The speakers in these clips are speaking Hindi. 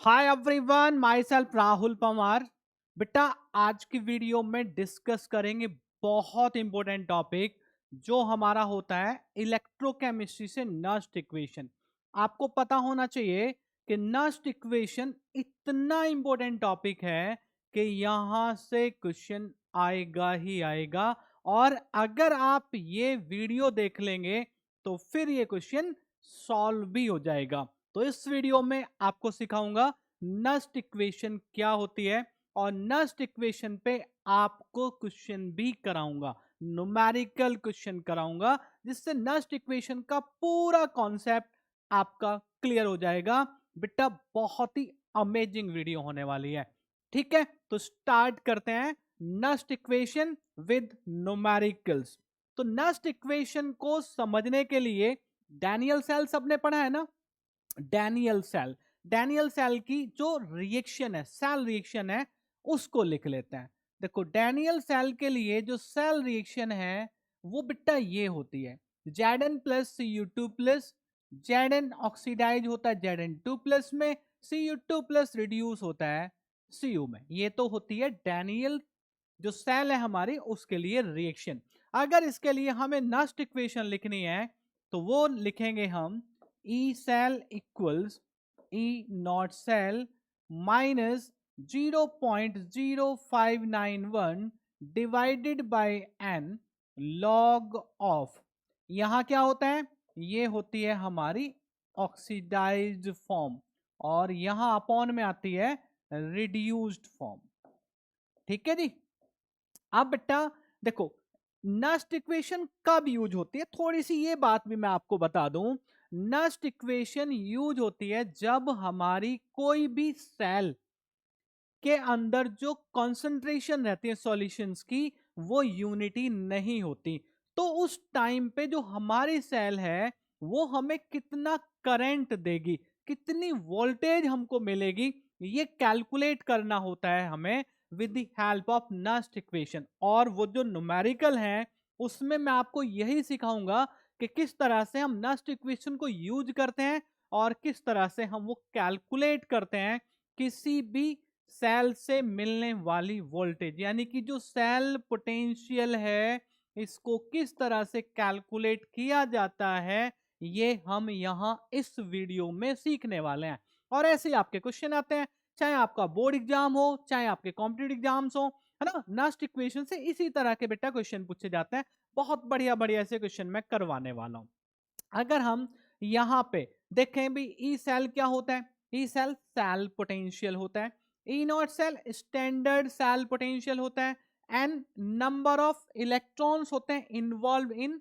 Hi everyone, my self Rahul Pawar. बेटा, आज की वीडियो में डिस्कस करेंगे बहुत इंपॉर्टेंट टॉपिक जो हमारा होता है इलेक्ट्रोकेमिस्ट्री से नस्ट इक्वेशन। आपको पता होना चाहिए कि नस्ट इक्वेशन इतना इंपॉर्टेंट टॉपिक है कि यहां से क्वेश्चन आएगा ही आएगा। और अगर आप ये वीडियो देख लेंगे तो फिर ये क्वेश्चन सॉल्व भी हो जाएगा। तो इस वीडियो में आपको सिखाऊंगा नस्ट इक्वेशन क्या होती है, और नस्ट इक्वेशन पे आपको क्वेश्चन भी कराऊंगा, न्यूमेरिकल क्वेश्चन कराऊंगा, जिससे नस्ट इक्वेशन का पूरा कॉन्सेप्ट आपका क्लियर हो जाएगा। बेटा, बहुत ही अमेजिंग वीडियो होने वाली है। ठीक है, तो स्टार्ट करते हैं नस्ट इक्वेशन विद न्यूमेरिकल्स। तो नस्ट इक्वेशन को समझने के लिए डैनियल सेल सबने पढ़ा है ना। डैनियल सेल, डैनियल सेल की जो रिएक्शन है, सेल रिएक्शन है, उसको लिख लेते हैं। देखो, डैनियल सेल के लिए जो सेल रिएक्शन है वो बेटा ये होती है Zn plus Cu2 plus, Zn oxidize होता है Zn2 प्लस में, Cu2 प्लस रिड्यूस होता है Cu में। ये तो होती है डैनियल जो सेल है हमारी उसके लिए रिएक्शन। अगर इसके लिए हमें नस्ट इक्वेशन लिखनी है तो वो लिखेंगे हम E cell equals E naught cell minus 0.0591 divided by n log of। यहां क्या होता है, ये होती है हमारी ऑक्सीडाइज्ड फॉर्म, और यहां अपॉन में आती है रिड्यूस्ड फॉर्म। ठीक है जी। अब बेटा देखो, नस्ट इक्वेशन कब यूज होती है, थोड़ी सी ये बात भी मैं आपको बता दूं। नस्ट इक्वेशन यूज होती है जब हमारी कोई भी सेल के अंदर जो कंसंट्रेशन रहती है सॉल्यूशंस की वो यूनिटी नहीं होती। तो उस टाइम पे जो हमारी सेल है वो हमें कितना करंट देगी, कितनी वोल्टेज हमको मिलेगी, ये कैलकुलेट करना होता है हमें with the help of Nernst equation. और वो जो न्यूमेरिकल है उसमें मैं आपको यही सिखाऊंगा कि किस तरह से हम नस्ट इक्वेशन को यूज करते हैं और किस तरह से हम वो कैलकुलेट करते हैं किसी भी सेल से मिलने वाली वोल्टेज, यानी कि जो सेल पोटेंशियल है इसको किस तरह से कैलकुलेट किया जाता है, ये हम यहां इस वीडियो में सीखने वाले हैं। और ऐसे ही आपके क्वेश्चन आते हैं, चाहे आपका बोर्ड एग्जाम हो चाहे आपके कॉम्पिटिटिव एग्जाम्स हो, है ना। नस्ट इक्वेशन से इसी तरह के बेटा क्वेश्चन पूछे जाते हैं। बहुत बढ़िया बढ़िया से क्वेश्चन मैं करवाने वाला हूं। अगर हम यहां पे देखें भी, ई सेल क्या होता है, ई सेल सेल पोटेंशियल होता है, E naught cell standard cell potential होता है, एन नंबर ऑफ इलेक्ट्रॉन्स होते हैं involve in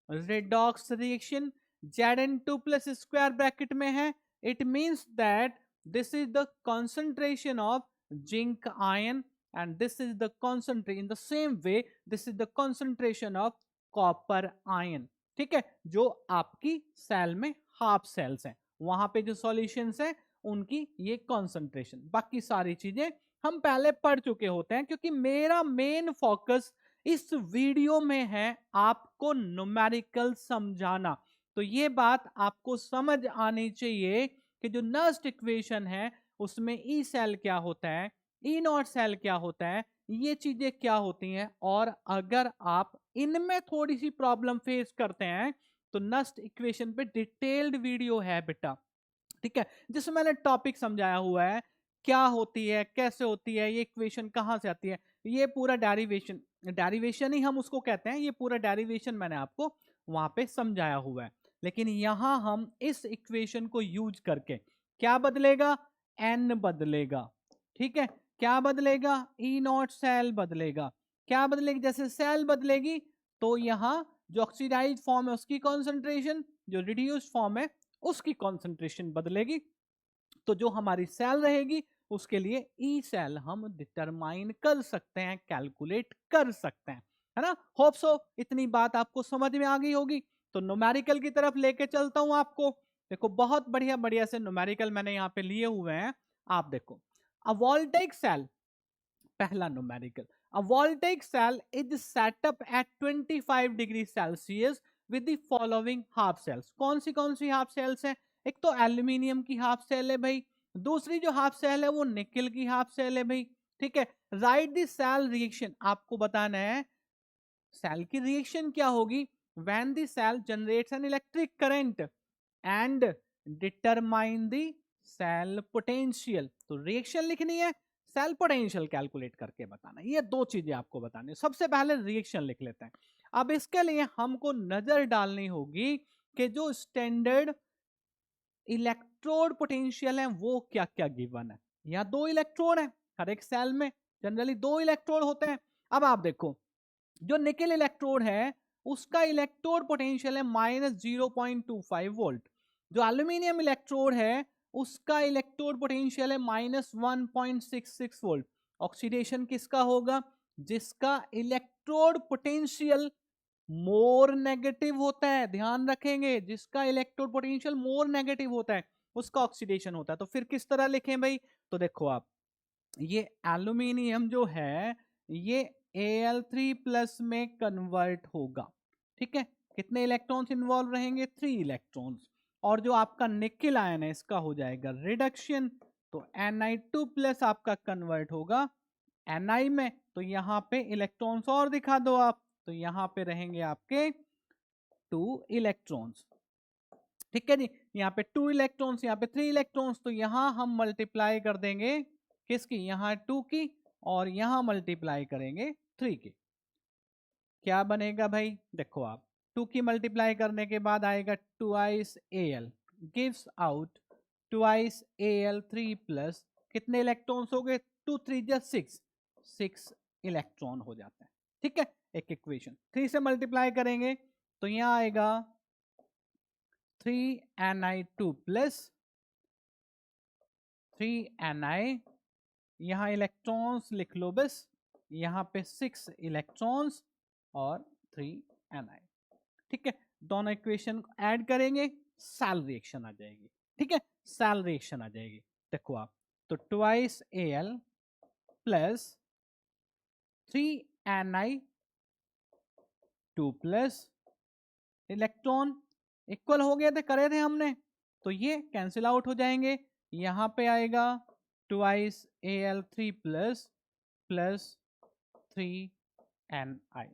redox reaction, Zn2 plus square bracket में है। It means that this is the concentration of zinc ion, and this is the concentration in the same way, this is the concentration of copper ion. ठीक है, जो आपकी सेल में हाफ सेल्स हैं वहां पे जो सॉल्यूशंस हैं उनकी ये कॉन्सेंट्रेशन। बाकी सारी चीजें हम पहले पढ़ चुके होते हैं, क्योंकि मेरा मेन फोकस इस वीडियो में है आपको न्यूमेरिकल समझाना। तो ये बात आपको समझ आनी चाहिए कि जो नस्ट इक्वेशन है उसमें ई सेल क्या होता है, ई नॉट सेल क्या होता है, ये चीजें क्या होती हैं। और अगर आप इनमें थोड़ी सी प्रॉब्लम फेस करते हैं तो नस्ट इक्वेशन पे डिटेल्ड वीडियो है बेटा, ठीक है, जिसमें मैंने टॉपिक समझाया हुआ है क्या होती है, कैसे होती है, ये इक्वेशन कहां से आती है, ये पूरा डेरिवेशन, डेरिवेशन ही हम उसको कहते हैं, ये पूरा डेरिवेशन मैंने आपको वहां पे समझाया हुआ है। लेकिन यहां हम इस इक्वेशन को यूज करके क्या बदलेगा, एन बदलेगा। ठीक है, क्या बदलेगा, ई नॉट सेल बदलेगा। क्या बदलेगी, जैसे सेल बदलेगी तो यहां जो ऑक्सीडाइज फॉर्म है उसकी कॉन्सेंट्रेशन, जो रिड्यूस्ड फॉर्म है उसकी कॉन्सेंट्रेशन बदलेगी। तो जो हमारी सेल रहेगी उसके लिए ई सेल हम डिटरमाइन कर सकते हैं, कैलकुलेट कर सकते हैं, है ना। होप सो इतनी बात आपको समझ में आ गई होगी। तो न्यूमेरिकल की तरफ लेके चलता हूं आपको। देखो, बहुत बढ़िया बढ़िया से न्यूमेरिकल मैंने यहाँ पे लिए हुए हैं। आप देखो, अ वोल्टेइक सेल, पहला numerical, a voltaic cell is set up at 25 degree Celsius with the following half cells. कौन सी हाफ सेल्स हैं, एक तो एल्यूमिनियम की हाफ सेल है भाई, दूसरी जो हाफ सेल है वो निकेल की हाफ सेल है भाई, ठीक है। राइट द सेल रिएक्शन, आपको बताना है सेल की रिएक्शन क्या होगी when the cell generates an electric current and determine the cell potential. तो रिएक्शन लिखनी है, सेल पोटेंशियल कैलकुलेट करके बताना, ये दो चीजें आपको बतानी है। सबसे पहले रिएक्शन लिख लेते हैं। अब इसके लिए हमको नजर डालनी होगी कि जो स्टैंडर्ड इलेक्ट्रोड पोटेंशियल है वो क्या क्या गिवन है। यहाँ दो इलेक्ट्रोड है, हर एक सेल में जनरली दो इलेक्ट्रोड होते हैं। अब आप देखो, जो निकेल इलेक्ट्रोड है उसका इलेक्ट्रोड पोटेंशियल है -0.25 वोल्ट। जो एल्यूमिनियम इलेक्ट्रोड है उसका इलेक्ट्रोड पोटेंशियल है -1.66 वोल्ट। ऑक्सीडेशन किसका होगा, जिसका इलेक्ट्रोड पोटेंशियल मोर नेगेटिव होता है, ध्यान रखेंगे, जिसका इलेक्ट्रोड पोटेंशियल मोर नेगेटिव होता है उसका ऑक्सीडेशन होता है। तो फिर किस तरह लिखें भाई, तो देखो आप, ये एल्यूमिनियम जो है ये Al3+ में कन्वर्ट होगा, ठीक है। कितने इलेक्ट्रॉन्स इन्वॉल्व रहेंगे, 3 इलेक्ट्रॉन्स। और जो आपका निकेल आयन है इसका हो जाएगा रिडक्शन, तो Ni2+ आपका कन्वर्ट होगा Ni में। तो यहाँ पे इलेक्ट्रॉन्स और दिखा दो आप, तो यहाँ पे रहेंगे आपके 2 इलेक्ट्रॉन्स, ठीक है जी। यहाँ पे 2 इलेक्ट्रॉन्स, यहाँ पे 3 इलेक्ट्रॉन्स, तो यहाँ हम मल्टीप्लाई कर देंगे किसकी, यहाँ 2 की, और यहाँ मल्टीप्लाई करेंगे 3 की। क्या बनेगा भाई, देखो आप, 2 की मल्टीप्लाई करने के बाद आएगा twice Al, gives out twice Al3+। कितने इलेक्ट्रॉन्स हो गए, 2 3 6, 6 इलेक्ट्रॉन हो जाते हैं, ठीक है। एक इक्वेशन 3 से मल्टीप्लाई करेंगे तो यहाँ आएगा 3Ni2+, 3Ni, यहाँ इलेक्ट्रॉन्स लिख लो बस, यहाँ पे 6 इलेक्ट्रॉन्स और 3Ni, ठीक है। दोनों इक्वेशन को ऐड करेंगे, सेल रिएक्शन आ जाएगी, ठीक है, सेल रिएक्शन आ जाएगी। देखो आप, तो twice Al plus 3Ni2+ electron equal हो गए थे, करे थे हमने, तो ये कैंसिल आउट हो जाएंगे। यहाँ पे आएगा ट्वाइस Al3+ प्लस 3Ni,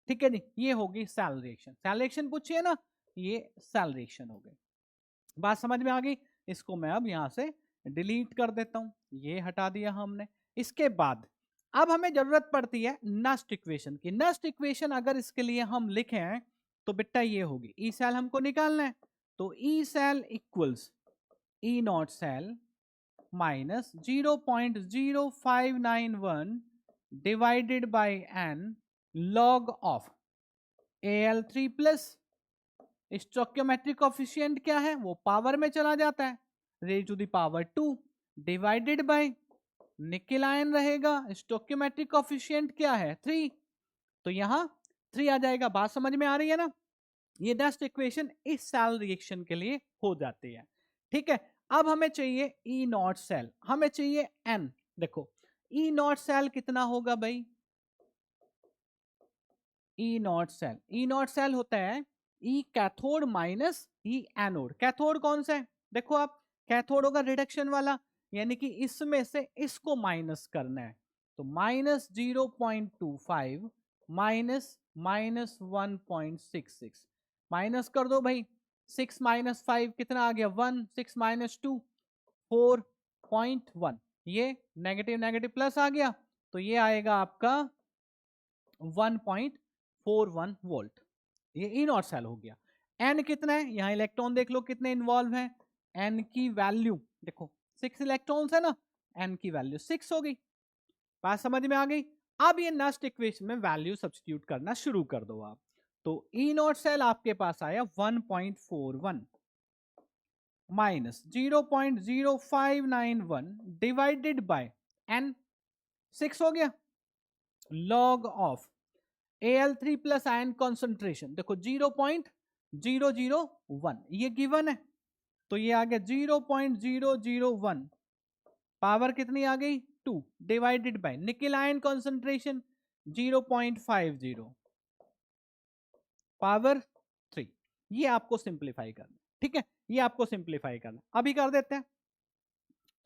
ठीक है जी। ये होगी सेल रिएक्शन, सेल रिएक्शन पूछिए ना, ये सेल रिएक्शन हो गई। बात समझ में आ गई। इसको मैं अब यहाँ से डिलीट कर देता हूँ, ये हटा दिया हमने। इसके बाद अब हमें जरूरत पड़ती है नेक्स्ट इक्वेशन की। नेक्स्ट इक्वेशन अगर इसके लिए हम लिखें तो बेटा ये होगी, ई सेल हमको निकालना है, तो E cell equals E naught cell minus 0.0591 divided by n log of Al3+। Stoichiometric coefficient क्या है, वो पावर में चला जाता है, raise to the power 2 divided by nickel ion रहेगा, स्टोइकियोमेट्रिक कोफिशिएंट क्या है 3, तो यहां 3 आ जाएगा। बात समझ में आ रही है ना। ये नेक्स्ट इक्वेशन इस सेल रिएक्शन के लिए हो जाती है, ठीक है। अब हमें चाहिए ई नॉट सेल, हमें चाहिए एन। देखो ई नॉट सेल कितना होगा भाई, E naught cell, E naught cell होता है E cathode minus E anode. Cathode कौन सा है, देखो आप, कैथोड होगा रिडक्शन वाला, यानी कि इसमें से इसको माइनस करना है, तो -0.25 माइनस -1.66 माइनस कर दो भाई। 6 माइनस 5 कितना आ गया 1, 6 माइनस 2 4.1, ये नेगेटिव नेगेटिव प्लस आ गया, तो ये आएगा आपका 1.41 वोल्ट। ये ई नॉट सेल हो गया। एन कितना है, यहां इलेक्ट्रॉन देख लो कितने इन्वॉल्व हैं, एन की वैल्यू देखो 6 इलेक्ट्रॉन्स है ना, एन की वैल्यू 6 हो गई। बात समझ में आ गई। अब ये नेक्स्ट इक्वेशन में वैल्यू सब्स्टिट्यूट करना शुरू कर दो आप, तो ई नॉट सेल आपके पास आया 1.41 माइनस 0.0591 डिवाइडेड बाय एन, 6 हो गया, log of Al3+ ion concentration देखो 0.001, ये गिवन है, तो ये आ गया 0.001, पावर कितनी आ गई 2 divided by nickel ion concentration 0.50 power 3। ये आपको सिंप्लीफाई करना, ठीक है, ये आपको सिंप्लीफाई करना, अभी कर देते हैं।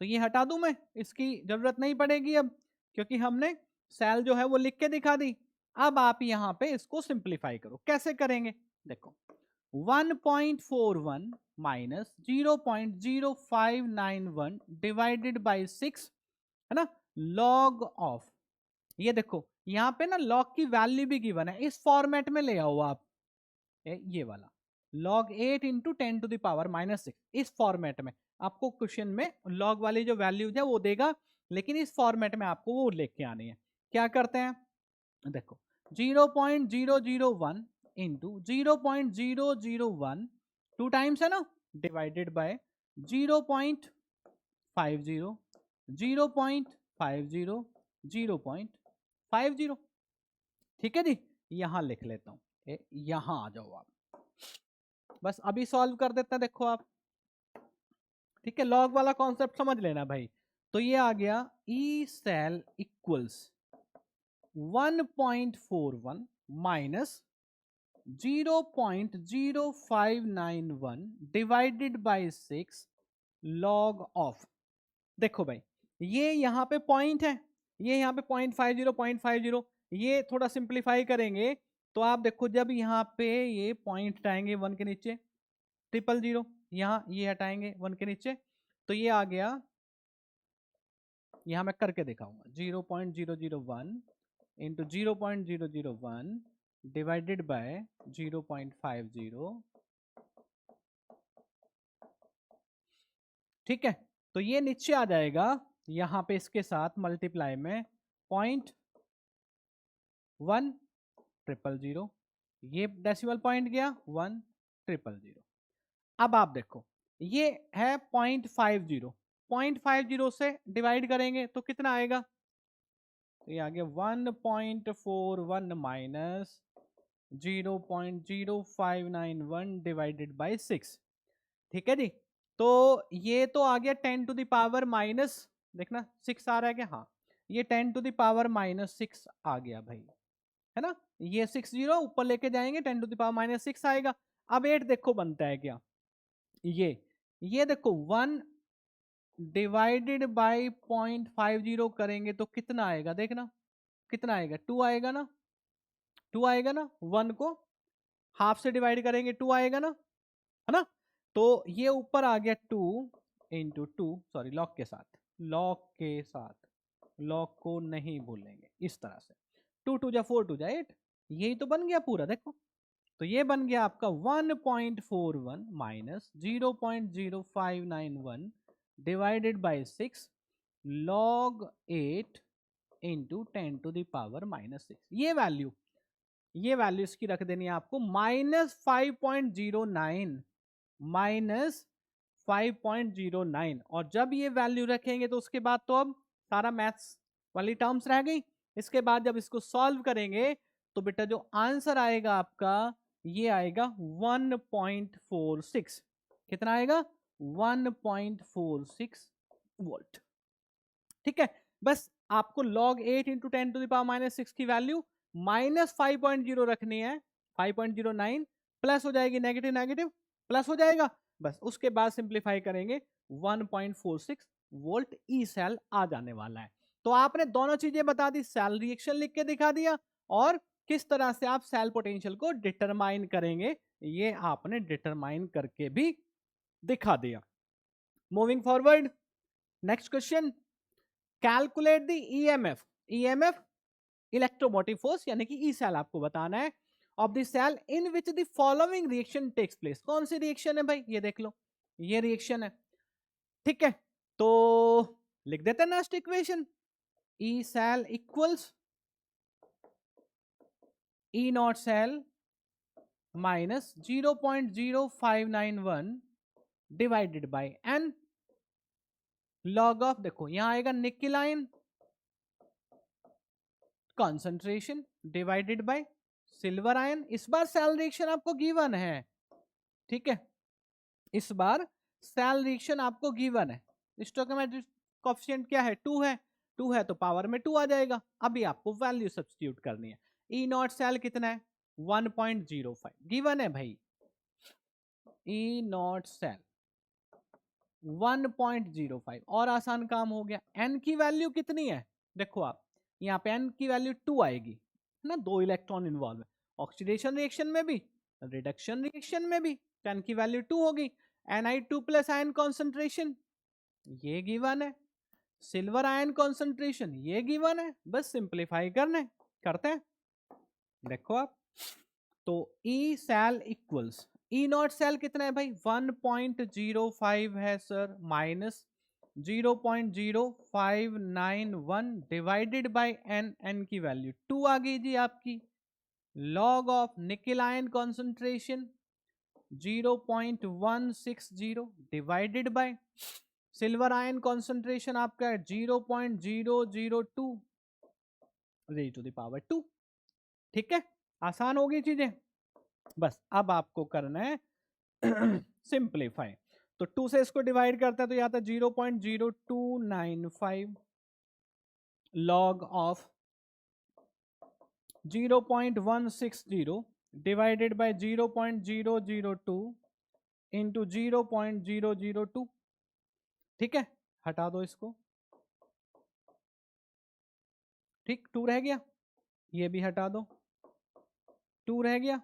तो ये हटा दूं मैं, इसकी जरूरत नहीं पड़ेगी अब, क्योंकि हमने सेल जो है वो लिख के दिखा दी। अब आप यहाँ पे इसको सिंप्लीफाई करो, कैसे करेंगे देखो। 1.41 माइनस 0.0591 डिवाइडेड बाई 6, है ना, लॉग ऑफ, ये देखो यहाँ पे ना लॉग की वैल्यू भी गिवन है, इस फॉर्मेट में ले आओ आप, ये वाला log 8 इंटू 10⁻⁻6, इस फॉर्मेट में आपको क्वेश्चन में log वाली जो वैल्यूज है वो देगा, लेकिन इस फॉर्मेट में आपको वो लेके आनी है। क्या करते हैं देखो, 0.001 इंटू 0.001 टू टाइम्स है ना, डिवाइडेड बाय 0.50 0.50 0.50, ठीक है जी। यहां लिख लेता हूं, यहां आ जाओ आप, बस अभी सॉल्व कर देते हैं, देखो आप, ठीक है, लॉग वाला कॉन्सेप्ट समझ लेना भाई। तो ये आ गया E cell equals 1.41 minus 0.0591 divided by 6 log of, देखो भाई ये यहाँ पे पॉइंट है, ये यहाँ पे 0.50 ये थोड़ा सिंप्लीफाई करेंगे तो आप देखो, जब यहाँ पे ये पॉइंट आएंगे 1 के नीचे, 000, यहाँ ये हटाएंगे 1 के नीचे, तो ये आ गया, यहाँ मैं करके दिखाऊंगा, 0.001 इंटू 0.001 डिवाइडेड बाय 0.50, ठीक है। तो ये नीचे आ जाएगा, यहाँ पे इसके साथ मल्टीप्लाई में 0.100, ये डेसिमल पॉइंट गया 100। अब आप देखो ये है 0.50 से डिवाइड करेंगे तो कितना आएगा, तो ये आ गया 1.41 माइनस 0.0591 डिवाइडेड बाई 6, ठीक है जी। तो ये तो आ गया 10⁻⁻, देखना 6 आ रहा है क्या, हाँ, ये 10⁻⁻6 आ गया भाई, है ना, ये 60 ऊपर लेके जाएंगे 10⁻⁻6 आएगा। अब 8 देखो बनता है क्या, ये देखो 1 डिवाइडेड बाई 0.50 करेंगे तो कितना आएगा, देखना कितना आएगा, 2 आएगा ना, 2 आएगा ना, 1 को हाफ से डिवाइड करेंगे 2 आएगा ना, है ना। तो ये ऊपर आ गया 2 इंटू 2, सॉरी लॉग के साथ, लॉग के साथ, लॉग को नहीं भूलेंगे, इस तरह से 2 2 जा 4 2 जा 8, यही तो बन गया पूरा, देखो। तो ये बन गया आपका 1.41 minus 0.0591 divided by 6 log 8 into 10⁻⁻6, ये वैल्यू इसकी रख देनी है आपको -5.09, -5.09, और जब ये वैल्यू रखेंगे तो उसके बाद तो अब सारा मैथ्स वाली टर्म्स रह गई। इसके बाद जब इसको सॉल्व करेंगे तो बेटा जो आंसर आएगा आपका, ये आएगा 1.46, कितना आएगा 1.46 वोल्ट, ठीक है। बस आपको log 8 इंटू 10⁻⁻6 की वैल्यू -5.0 रखनी है, 5.09 प्लस हो जाएगी, नेगेटिव नेगेटिव प्लस हो जाएगा, बस उसके बाद सिंप्लीफाई करेंगे 1.46 वोल्ट ई सेल आ जाने वाला है। तो आपने दोनों चीजें बता दी, सेल रिएक्शन लिख के दिखा दिया और किस तरह से आप सेल पोटेंशियल को डिटरमाइन करेंगे ये आपने डिटरमाइन करके भी दिखा दिया। Moving forward, next question, calculate the EMF electromotive force यानी कि ई सेल आपको बताना है of the cell in which the following reaction takes place. कौन सी रिएक्शन है भाई, ये देख लो, ये रिएक्शन है, ठीक है। तो लिख देते हैं next equation, E cell equals E naught cell minus 0.0591 divided by n log of, देखो यहां आएगा nickel ion concentration divided by silver ion. इस बार सेल रिएक्शन आपको गिवन है, ठीक है, इस बार सेल रिएक्शन आपको गिवन है। स्टोइकोमेट्रिक कोएफिशिएंट क्या है, 2 है, 2 है तो पावर में 2 आ जाएगा। अभी आपको वैल्यू सब्स्टिट्यूट करनी है। ई नॉट सेल कितना है 1.05 गिवन है भाई, ई नॉट सेल 1.05 और आसान काम हो गया। n की वैल्यू कितनी है, देखो आप यहाँ पे n की वैल्यू 2 आएगी ना, 2 इलेक्ट्रॉन इन्वॉल्व है ऑक्सीडेशन रिएक्शन में भी, रिडक्शन रिएक्शन में भी, तो n की वैल्यू 2 होगी। Ni2 प्लस आयन कॉन्सेंट्रेशन ये गिवन है, सिल्वर आयन कॉन्सेंट्रेशन ये गिवन है, बस सिंप्लीफाई करते हैं। देखो आप, तो E cell equals E naught cell कितना है भाई 1.05 है sir, minus 0.0591 divided by n, n की वैल्यू 2 आ गई जी आपकी। Log of nickel ion concentration 0.160 divided by silver ion concentration आपका है 0.002 रेज़ टू द पावर 2। ठीक है, आसान हो गई चीजें। बस अब आपको करना है सिंप्लीफाई। तो 2 से इसको डिवाइड करता है तो आता है 0.0295 log of 0.160 divided bye 0.002 into 0.002। ठीक है, हटा दो इसको, ठीक 2 रह गया, ये भी हटा दो 2 रह गया।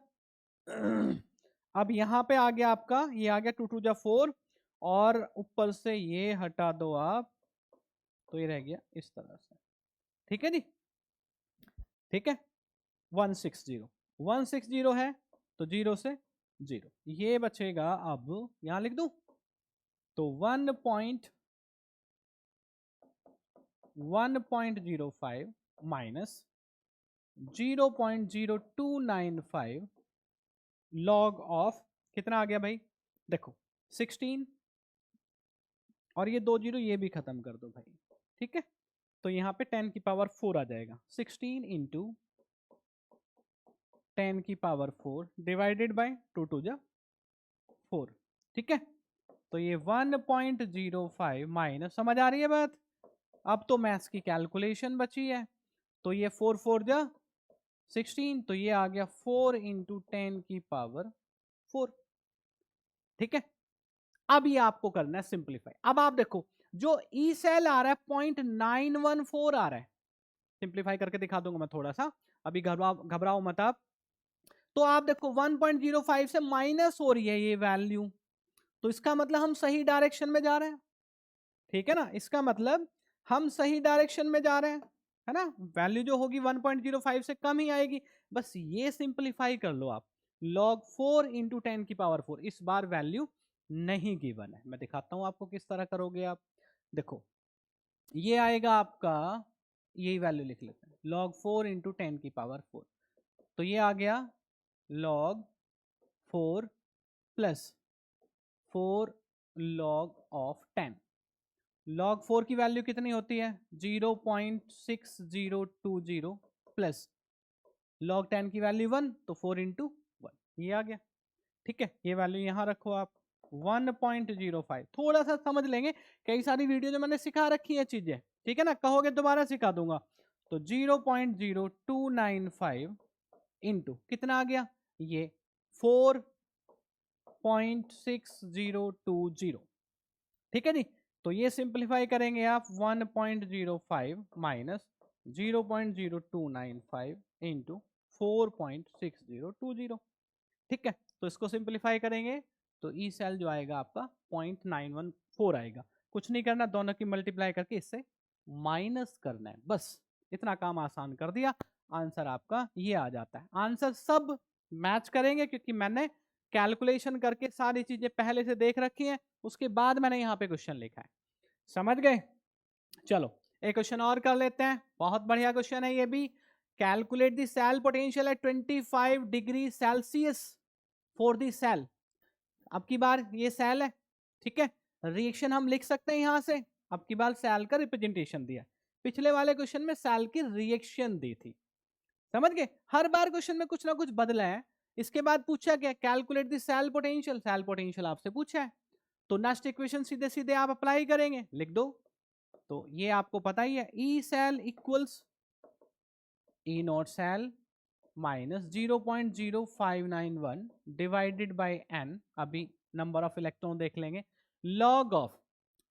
अब यहां पे आ गया आपका, ये आ गया 2 2 जा 4 और ऊपर से ये हटा दो आप, तो ये रह गया इस तरह से। ठीक है जी, ठीक है 160 है तो 0 से 0 ये बचेगा। अब यहां लिख दूं तो 1.05 माइनस 0.0295 लॉग ऑफ कितना आ गया भाई, देखो 16 और ये 2 जीरो ये भी खत्म कर दो भाई। ठीक है, तो यहाँ पे 10 की पावर 4 आ जाएगा, 16 इंटू 10 की पावर 4 डिवाइडेड बाय 2 2 जा 4। ठीक है, तो ये 1.05 माइनस, समझ आ रही है बात। अब तो मैथ्स की कैलकुलेशन बची है, तो ये 4 4 जा 16, तो ये आ गया 4 इंटू 10 की पावर 4। ठीक है, अब ये आपको करना है सिंप्लीफाई। अब आप देखो जो ई सेल आ रहा है 0.914 आ रहा है, सिंप्लीफाई करके दिखा दूंगा मैं थोड़ा सा, अभी घबराओ मत आप। तो आप देखो 1.05 से माइनस हो रही है ये वैल्यू, तो इसका मतलब हम सही डायरेक्शन में जा रहे हैं। ठीक है ना, इसका मतलब हम सही डायरेक्शन में जा रहे हैं, है ना। वैल्यू जो होगी 1.05 से कम ही आएगी। बस ये सिंप्लीफाई कर लो आप, log 4 इंटू 10 की पावर 4, इस बार वैल्यू नहीं गिवन है। मैं दिखाता हूं आपको किस तरह करोगे आप। देखो ये आएगा आपका, यही वैल्यू लिख लेते हैं, log 4 इंटू 10 की पावर 4, तो ये आ गया log 4 plus 4 log of 10। log 4 की वैल्यू कितनी होती है 0.6020 प्लस log 10 की वैल्यू 1, तो 4 इंटू 1 ये आ गया। ठीक है, ये वैल्यू यहां रखो आप 1.05। थोड़ा सा समझ लेंगे, कई सारी वीडियो जो मैंने सिखा रखी है चीजें, ठीक है ना, कहोगे दोबारा सिखा दूंगा। तो 0.0295 इंटू कितना आ गया ये 4.6020। ठीक है जी, तो ये सिंप्लीफाई करेंगे आप 1.05 माइनस 0.0295 इंटू 4.6020। ठीक है, तो इसको सिंप्लीफाई करेंगे तो ई सेल जो आएगा आपका 0.914 आएगा। कुछ नहीं करना, दोनों की मल्टीप्लाई करके इससे माइनस करना है, बस इतना काम आसान कर दिया। आंसर आपका ये आ जाता है। आंसर सब मैच करेंगे क्योंकि मैंने कैलकुलेशन करके सारी चीजें पहले से देख रखी हैं, उसके बाद मैंने यहाँ पे क्वेश्चन लिखा है। समझ गए? चलो एक क्वेश्चन और कर लेते हैं, बहुत बढ़िया क्वेश्चन है ये भी। Calculate the cell potential at 25 degree Celsius for the cell. अब की बार ये सेल है, ठीक है, रिएक्शन हम लिख सकते हैं यहां से। अब की बार सेल का रिप्रेजेंटेशन दिया, पिछले वाले क्वेश्चन में सेल की रिएक्शन दी थी। समझ गए? हर बार क्वेश्चन में कुछ ना कुछ बदला है। इसके बाद पूछा क्या, calculate the cell potential, cell potential आपसे पूछा है, तो नेक्स्ट इक्वेशन सीधे सीधे आप अप्लाई करेंगे, लिख दो। तो ये आपको पता ही है, E cell equals E naught cell minus 0.0591 divided by n, अभी नंबर ऑफ इलेक्ट्रॉन देख लेंगे, लॉग ऑफ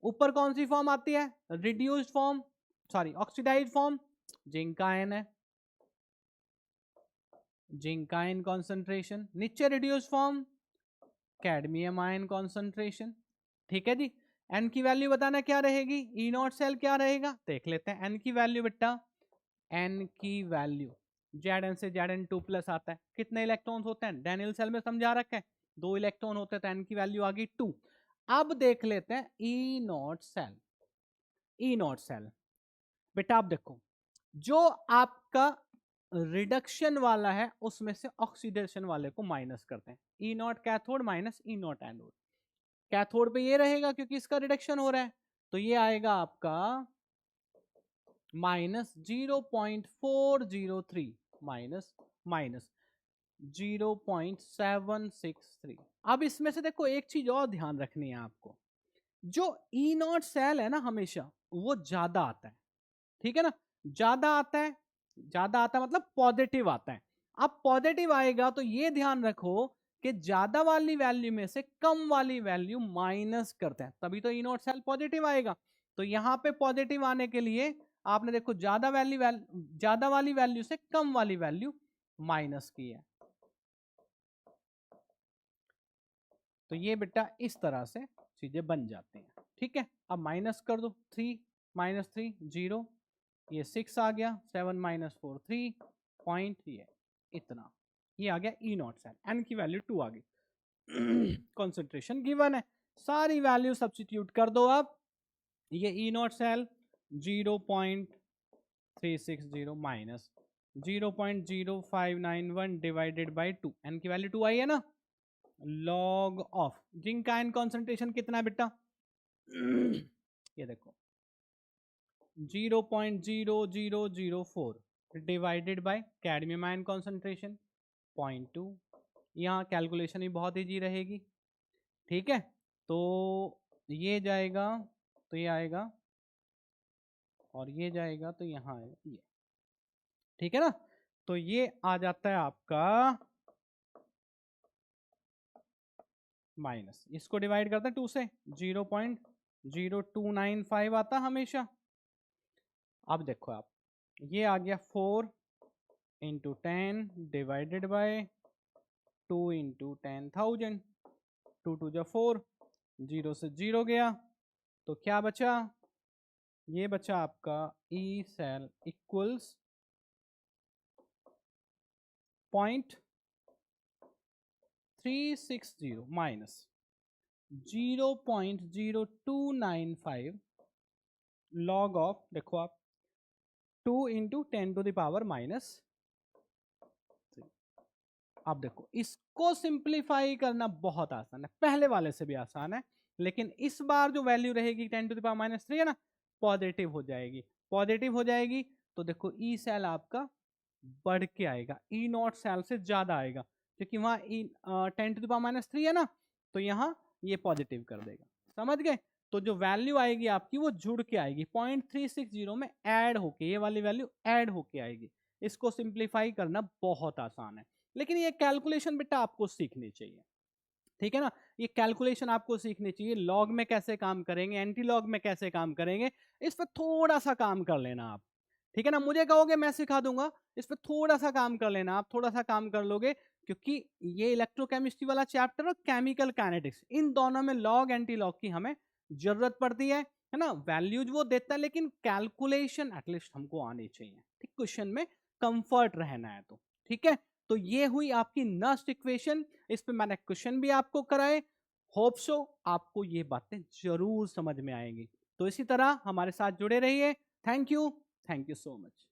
ऊपर कौन सी फॉर्म आती है? Reduced form, sorry oxidized form, zinc का आयन है, जिंक आयन कॉन्सेंट्रेशन। नीचे reduced form, cadmium ion concentration. ठीक है जी। एन की वैल्यू बताना क्या रहेगी? ई नॉट सेल क्या रहेगा देख लेते हैं। एन की वैल्यू बेटा, एन की वैल्यू जेड एन से जेड एन टू प्लस आता है। कितने इलेक्ट्रॉन्स होते हैं? डैनियल सेल में समझा रखा है 2 इलेक्ट्रॉन होते हैं, तो एन की वैल्यू आ गई 2। अब देख लेते हैं E naught cell. E naught cell बेटा आप देखो, जो आपका रिडक्शन वाला है उसमें से ऑक्सीडेशन वाले को माइनस करते हैं। E naught cathode minus E naught anode. Cathode पे ये रहेगा क्योंकि इसका रिडक्शन हो रहा है, तो ये आएगा आपका माइनस 0.403 माइनस माइनस 0.763। अब इसमें से देखो एक चीज और ध्यान रखनी है आपको, जो ई नॉट सेल है ना हमेशा वो ज्यादा आता है। ठीक है ना, ज्यादा आता है, ज्यादा आता है मतलब पॉजिटिव आता है। अब पॉजिटिव आएगा तो ये ध्यान रखो कि ज्यादा वाली वैल्यू में से कम वाली वैल्यू माइनस करते हैं, तभी तो ई नॉट सेल पॉजिटिव आएगा। तो यहां पे पॉजिटिव आने के लिए आपने देखो ज्यादा वाली वैल्यू से कम वाली वैल्यू माइनस की है। तो ये बेटा इस तरह से चीजें बन जाती हैं। ठीक है, अब माइनस कर दो, 3 माइनस 3 0, ये 6 आ गया, 7 माइनस 4 3 पॉइंट, ये इतना, ये आ गया ई नॉट सेल। एन की वैल्यू 2 आ गई। कॉन्सेंट्रेशन गिवन है, सारी वैल्यू सब्स्टिट्यूट कर दो। अब ये E naught cell 0.360 minus 0.0591 divided by 2, N की वैल्यू 2 आई है ना। Log of zinc ion concentration कितना है बेटा? ये देखो 0.0004 divided by cadmium ion concentration 0.2। यहाँ कैलकुलेशन भी बहुत ईजी रहेगी। ठीक है, तो ये जाएगा, तो ये आएगा, और ये जाएगा तो यहाँ आएगा ये। ठीक है ना, तो ये आ जाता है आपका माइनस, इसको डिवाइड करते हैं 2 से, 0.0295 आता हमेशा। अब देखो आप, ये आ गया 4 इंटू 10 डिवाइडेड बाय 2 इंटू 10,000, 2 2 जा 4, 0 से 0 गया, तो क्या बचा? ये बचा आपका E cell equals 0.360 minus 0.0295 log of, देखो आप 2 into 10 to the power minus 3। अब देखो इसको सिंप्लीफाई करना बहुत आसान है, पहले वाले से भी आसान है, लेकिन इस बार जो वैल्यू रहेगी 10 टू द पावर माइनस 3 है ना, पॉजिटिव हो जाएगी। पॉजिटिव हो जाएगी तो देखो ई सेल आपका बढ़ के आएगा, ई नॉट सेल से ज्यादा आएगा, क्योंकि वहां 10 टू द पावर माइनस 3 है ना, तो यहाँ ये पॉजिटिव कर देगा। समझ गए? तो जो वैल्यू आएगी आपकी वो जुड़ के आएगी, 0.360 में ऐड होके, ये वाली वैल्यू ऐड होके आएगी। इसको सिंप्लीफाई करना बहुत आसान है, लेकिन ये कैलकुलेशन बेटा आपको सीखनी चाहिए। ठीक है ना, ये कैलकुलेशन आपको सीखनी चाहिए। लॉग में कैसे काम करेंगे, एंटी लॉग में कैसे काम करेंगे, इस पर थोड़ा सा काम कर लेना आप। ठीक है ना, मुझे कहोगे मैं सिखा दूंगा, इस पर थोड़ा सा काम कर लेना आप, थोड़ा सा काम कर लोगे, क्योंकि ये इलेक्ट्रोकेमिस्ट्री वाला चैप्टर और केमिकल काइनेटिक्स, इन दोनों में लॉग एंटी लॉग की हमें जरूरत पड़ती है ना। वैल्यूज वो देता है, लेकिन कैलकुलेशन एटलीस्ट हमको आनी चाहिए। ठीक, क्वेश्चन में कंफर्ट रहना है तो। ठीक है, तो ये हुई आपकी नस्ट इक्वेशन, इस पे मैंने क्वेश्चन भी आपको कराए। होप सो आपको ये बातें जरूर समझ में आएंगी। तो इसी तरह हमारे साथ जुड़े रहिए। Thank you so much.